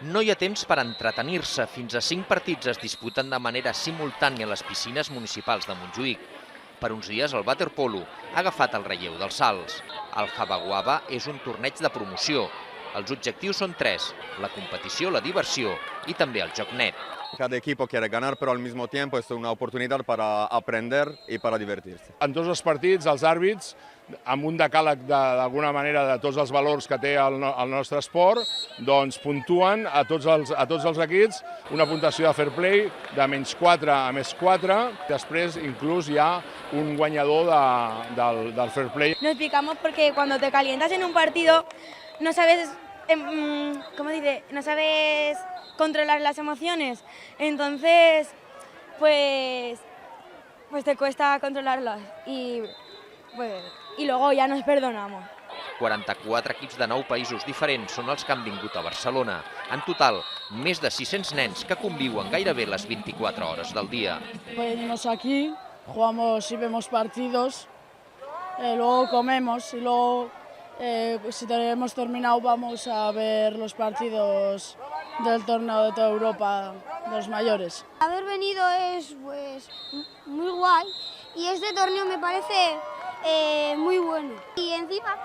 No hi ha temps per entretenir-se. Fins a 5 partits es disputen de manera simultània a les piscines municipals de Montjuïc. Per uns dies el waterpolo ha agafat el relleu dels salts. El Habaguaba és un torneig de promoció. Els objectius són 3, la competició, la diversió i també el joc net. Cada equipo quiere ganar, pero al mismo tiempo es una oportunidad para aprender y para divertirse. En tots els partits, els àrbits, amb un decàleg d'alguna manera de tots els valors que té el nostre esport, doncs puntuen a tots els equips una puntuació de fair play de -4 a +4. Després inclús hi ha un guanyador del fair play. Nos picamos porque cuando te calientas en un partido no sabes, no sabes controlar las emociones, entonces pues te cuesta controlarlas y luego ya nos perdonamos. 44 equips de 9 països diferents són els que han vingut a Barcelona. En total, més de 600 nens que conviuen gairebé les 24 hores del dia. Venimos aquí, jugamos y vemos partidos, luego comemos y luego si hemos terminado vamos a ver los partidos del torneo de toda Europa de los mayores. Haber venido es muy guay y este torneo me parece muy bueno. Y encima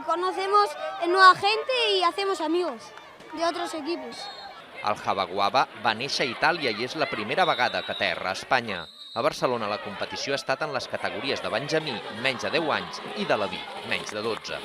conocemos nueva gente y hacemos amigos de otros equipos. El Habaguaba va néixer a Itàlia i és la primera vegada que aterra a Espanya. A Barcelona la competició ha estat en les categories de benjamí, menys de 10 anys, i de l'Aví, menys de 12.